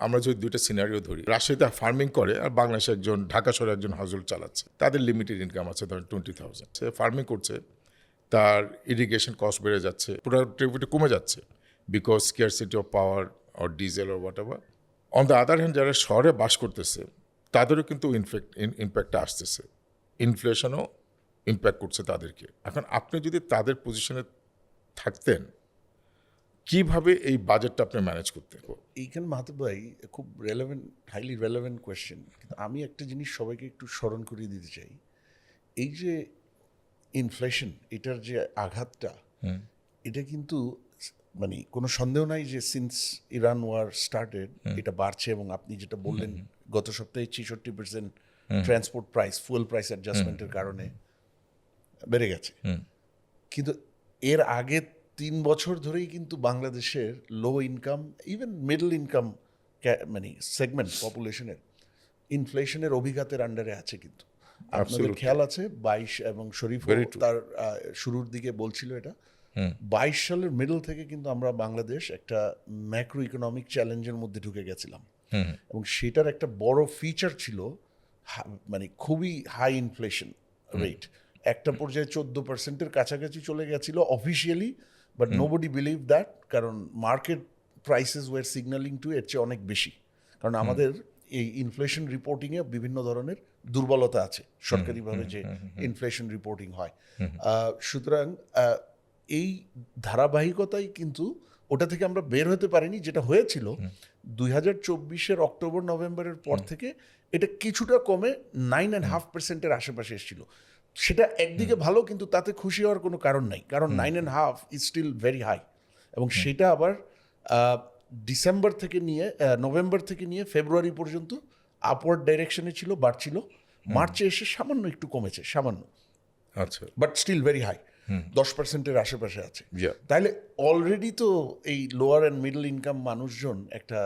আমরা যদি দুইটা সিনারিও ধরি, রাজশাহীতে ফার্মিং করে আর বাংলাদেশে একজন ঢাকা শহরে একজন হাউজহোল্ড চালাচ্ছে, তাদের লিমিটেড ইনকাম আছে ধরেন 20,000, সে ফার্মিং করছে, তার ইরিগেশন কস্ট বেড়ে যাচ্ছে, প্রোডাক্টিভিটি কমে যাচ্ছে because scarcity of power or diesel or what ever. On the other hand যারা শহরে বাস করতেছে তাদেরও কিন্তু ইম্প্যাক্টটা আসতেছে, ইনফ্লেশনও ইম্প্যাক্ট করছে তাদেরকে। এখন আপনি যদি তাদের পজিশনে থাকতেন, কিভাবে এই বাজেটটা আপনি ম্যানেজ করতেন? এইখানে মাহাতো ভাই খুব হাইলি রেলেভেন্ট কোয়েশ্চেন, কিন্তু আমি একটা জিনিস সবাইকে একটু স্মরণ করিয়ে দিতে চাই। এই যে ইনফ্লেশন, এটার যে আঘাতটা, এটা কিন্তু মানে কোনো সন্দেহ নাই যে সিন্স ইরান ওয়ার স্টার্টেড এটা বাড়ছে, এবং আপনি যেটা বললেন গত সপ্তাহে 66% ট্রান্সপোর্ট প্রাইস, ফুয়েল প্রাইস অ্যাডজাস্টমেন্টের কারণে বেড়ে গেছে। কিন্তু এর আগে 3 বছর ধরেই কিন্তু বাংলাদেশের low income, even middle income মানে সেগমেন্ট পপুলেশনের ইনফ্লেশনের অভিঘাতের আন্ডারে আছে। কিন্তু আপনাদের খেয়াল আছে 22 এবং শরীফ তার শুরুর দিকে বলছিল এটা, 22 সালের মিডল থেকে কিন্তু আমরা বাংলাদেশ একটা ম্যাক্রো ইকোনমিক চ্যালেঞ্জের মধ্যে ঢুকে গেছিলাম, এবং সেটার একটা বড় ফিচার ছিল মানে খুবই হাই ইনফ্লেশন রেট। একটা পর্যায়ে 14%-এর কাছাকাছি চলে গেছিল officially, but nobody believe that, কারণ market prices were signalling to এর চেয়ে অনেক বেশি। কারণ আমাদের এই ইনফ্লেশন রিপোর্টিংয়ে বিভিন্ন ধরনের দুর্বলতা আছে সরকারিভাবে যে ইনফ্লেশন রিপোর্টিং হয়। সুতরাং এই ধারাবাহিকতাই কিন্তু ওটা থেকে আমরা বের হতে পারিনি। যেটা হয়েছিল 2024-এর অক্টোবর নভেম্বরের পর থেকে এটা কিছুটা কমে 9.5%-এর আশেপাশে এসেছিল। সেটা একদিকে ভালো, কিন্তু তাতে খুশি হওয়ার কোনো কারণ নাই, কারণ 9.5 ইজ স্টিল ভেরি হাই। এবং সেটা আবার ডিসেম্বর থেকে নিয়ে নভেম্বর থেকে নিয়ে ফেব্রুয়ারি পর্যন্ত আপওয়ার্ড ডাইরেকশনে ছিল, বাড়ছিল। মার্চে এসে সামান্য একটু কমেছে, সামান্য, আচ্ছা, বাট স্টিল ভেরি হাই, 10%-এর আশেপাশে আছে। তাহলে অলরেডি তো এই লোয়ার অ্যান্ড মিডল ইনকাম মানুষজন একটা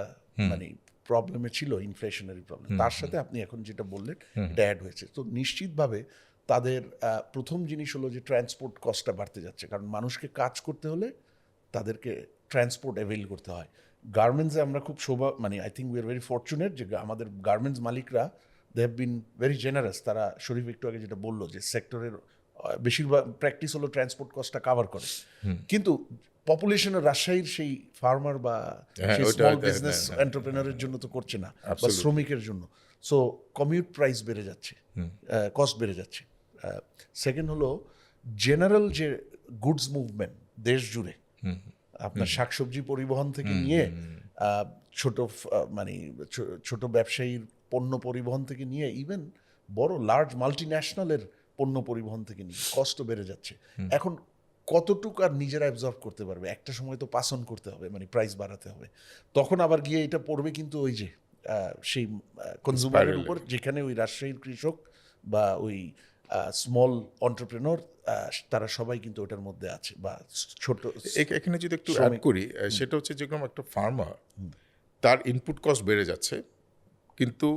মানে প্রবলেমে ছিল, ইনফ্লেশনারি প্রবলেম। তার সাথে আপনি এখন যেটা বললেন এটা অ্যাড হয়েছে, তো নিশ্চিতভাবে তাদের প্রথম জিনিস হলো যে ট্রান্সপোর্ট কস্টটা বাড়তে যাচ্ছে, কারণ মানুষকে কাজ করতে হলে তাদেরকে ট্রান্সপোর্ট অ্যাভেল করতে হয়। গার্মেন্টসে আমরা খুব মানে I think we are very fortunate যে আমাদের গার্মেন্টস মালিকরা they have been very generous. তারা শরীফ একটু আগে যেটা বললো যে সেক্টরের বেশিরভাগ প্র্যাকটিস হলো ট্রান্সপোর্ট কস্টটা কাভার করে, কিন্তু পপুলেশনের রাজশাহীর সেই ফার্মার বা স্মল বিজনেস এন্টারপ্রেনারের জন্য তো করছে না, বা শ্রমিকের জন্য। সো কমিউট প্রাইস বেড়ে যাচ্ছে, কস্ট বেড়ে যাচ্ছে। সেকেন্ড হলো জেনারেল যে গুডস মুভমেন্ট দেশ জুড়ে, আপনার শাকসবজি পরিবহন থেকে নিয়ে ছোট মানে ছোট ব্যবসায়ীর পণ্য পরিবহন থেকে নিয়ে ইভেন বড় লার্জ মাল্টিন্যাশনালের পণ্য পরিবহন থেকে নিয়ে কষ্ট বেড়ে যাচ্ছে। এখন কতটুকু আর নিজেরা অ্যাবজর্ব করতে পারবে? একটা সময় তো পাস অন করতে হবে, মানে প্রাইস বাড়াতে হবে, তখন আবার গিয়ে এটা পড়বে কিন্তু ওই যে সেই কনজিউমারের উপর, যেখানে ওই রাজশাহীর কৃষক বা ওই স্মল অন্টারপ্রেনর তারা সবাই কিন্তু ওটার মধ্যে আছে, বা ছোট। এখানে যদি একটু অ্যাড করি, সেটা হচ্ছে যেরকম একটা ফার্মার, তার ইনপুট কস্ট বেড়ে যাচ্ছে, কিন্তু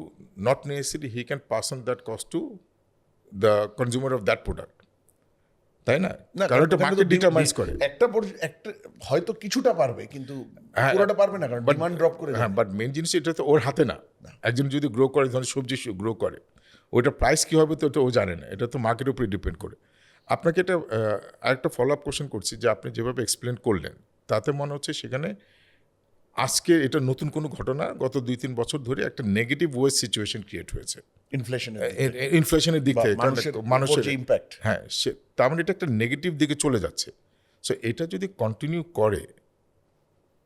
not necessary he can pass on that cost to the consumer of that product, তাই না? কারণ এটা মার্কেট ডিটারমাইন্স করে। একটা হয়তো কিছুটা পারবে, কিন্তু পুরোটা পারবে না, কারণ ডিমান্ড ড্রপ করে। হ্যাঁ, বাট মেইন জিনিস এটা তো ওর হাতে না। একজন যদি গ্রো করে, ধরুন সবজি গ্রো করে, ওইটা প্রাইস কী হবে তো এটা ও জানে না, এটা তো মার্কেটের উপরে ডিপেন্ড করে। আপনাকে এটা আরেকটা ফলো আপ কোশ্চেন করছি, যে আপনি যেভাবে এক্সপ্লেন করলেন তাতে মনে হচ্ছে সেখানে আজকে এটা নতুন কোনো ঘটনা, গত 2-3 বছর ধরে একটা নেগেটিভ ওয়েজ সিচুয়েশন ক্রিয়েট হয়েছে ইনফ্লেশনের দিক থেকে, মানুষের ইম্প্যাক্ট। হ্যাঁ, তার মানে এটা একটা নেগেটিভ দিকে চলে যাচ্ছে। সো এটা যদি কন্টিনিউ করে,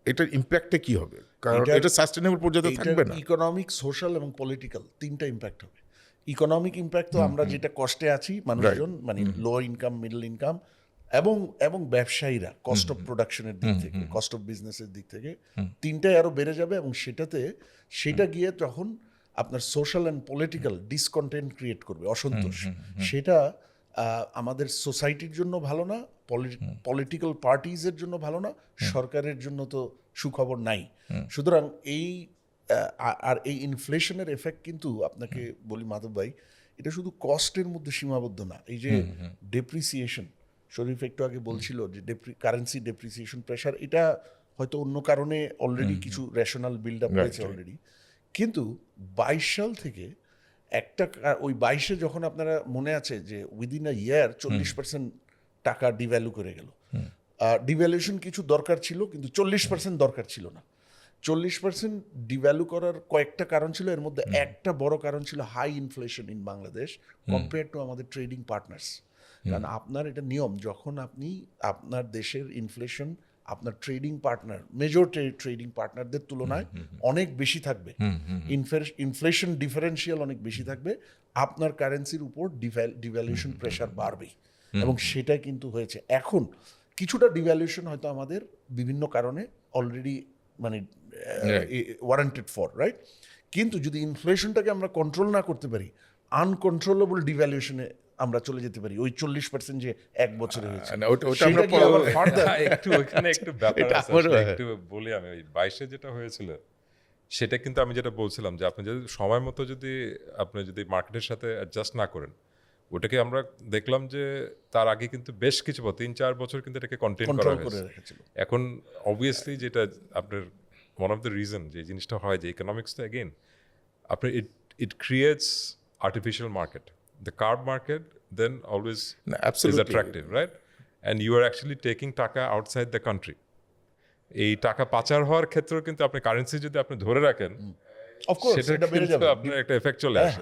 এটার ইম্প্যাক্টটা কি হবে? কারণ এটা সাস্টেনেবল পর্যন্ত থাকবে না। ইকোনমিক, সোশ্যাল এবং পলিটিক্যাল তিনটা ইম্প্যাক্ট হবে। ইকোনমিক ইম্প্যাক্ট তো আমরা যেটা কষ্টে আছি মানুষজন, মানে লো ইনকাম, মিডল ইনকাম এবং ব্যবসায়ীরা কস্ট অফ প্রোডাকশনের দিক থেকে, কস্ট অফ বিজনেসের দিক থেকে তিনটাই আরো বেড়ে যাবে, এবং সেটা গিয়ে তখন আপনার social and political discontent create করবে, অসন্তোষ। সেটা আমাদের সোসাইটির জন্য ভালো না, পলিটিক্যাল পার্টিজের জন্য ভালো না, সরকারের জন্য তো সুখবর নাই। সুতরাং এই ইনফ্লেশনের এফেক্ট কিন্তু আপনাকে বলি মাধব ভাই, এটা শুধু কস্টের মধ্যে সীমাবদ্ধ না। এই যে ডেপ্রিসিয়েশন, শরীফ একটু আগে বলছিল যে কারেন্সি ডেপ্রিসিয়েশন প্রেশার, এটা হয়তো অন্য কারণে অলরেডি কিছু রেশনাল বিল্ড আপ হয়েছে অলরেডি, কিন্তু 22 সাল থেকে ওই 22-এ যখন আপনারা মনে আছে যে উইদিন আ ইয়ার 40% টাকা ডিভ্যালু করে গেল। ডিভ্যালুয়েশন কিছু দরকার ছিল, কিন্তু 40% দরকার ছিল না। 40% ডিভ্যালু করার কয়েকটা কারণ ছিল, এর মধ্যে একটা বড় কারণ ছিল high inflation in Bangladesh compare to আমাদের ট্রেডিং পার্টনার্স। কারণ আপনার এটা নিয়ম, যখন আপনি আপনার দেশের ইনফ্লেশন আপনার ট্রেডিং পার্টনার, মেজর ট্রেডিং পার্টনারদের তুলনায় অনেক বেশি থাকবে, ইনফ্লেশন ডিফারেন্সিয়াল অনেক বেশি থাকবে, আপনার কারেন্সির উপর ডিভ্যালুয়েশন প্রেশার বাড়বে, এবং সেটাই কিন্তু হয়েছে। এখন কিছুটা ডিভ্যালুয়েশন হয়তো আমাদের বিভিন্ন কারণে অলরেডি মানে ওয়ারেন্টেড ফর, রাইট? কিন্তু যদি ইনফ্লেশনটাকে আমরা কন্ট্রোল না করতে পারি, আনকন্ট্রোলেবল ডিভ্যালুয়েশনে আমরা চলে যেতে পারি, ওই 40% যে এক বছরে হয়েছে। ওটা আমরা একটু ওইখানে একটু ব্যাপার আছে, একটু বলি আমি। ওই 22-এ যেটা হয়েছিল সেটা কিন্তু আমি যেটা বলছিলাম যে আপনি যদি সময় মতো আপনি যদি মার্কেটের সাথে অ্যাডজাস্ট না করেন, ওটাকে আমরা দেখলাম যে তার আগে কিন্তু বেশ কিছু 3-4 বছর কিন্তু এটাকে কন্টেইন করা কন্ট্রোল করে হয়েছে। রেখেছিল। এখন অবভিয়াসলি যেটা আপনার ওয়ান অফ দ্য রিজন যে জিনিসটা হয় যে ইকোনমিক্সটা এগেইন আপনার it creates artificial market, the card market then always is attractive, right? And you are actually taking taka outside the country. এই টাকা পাচার হওয়ার ক্ষেত্রেও কিন্তু আপনি কারেন্সি যদি আপনি ধরে রাখেন, অফকোর্স সেটা এটা বেড়ে কিন্তু যাবে। আপনার একটা এফেক্ট চলে আসে।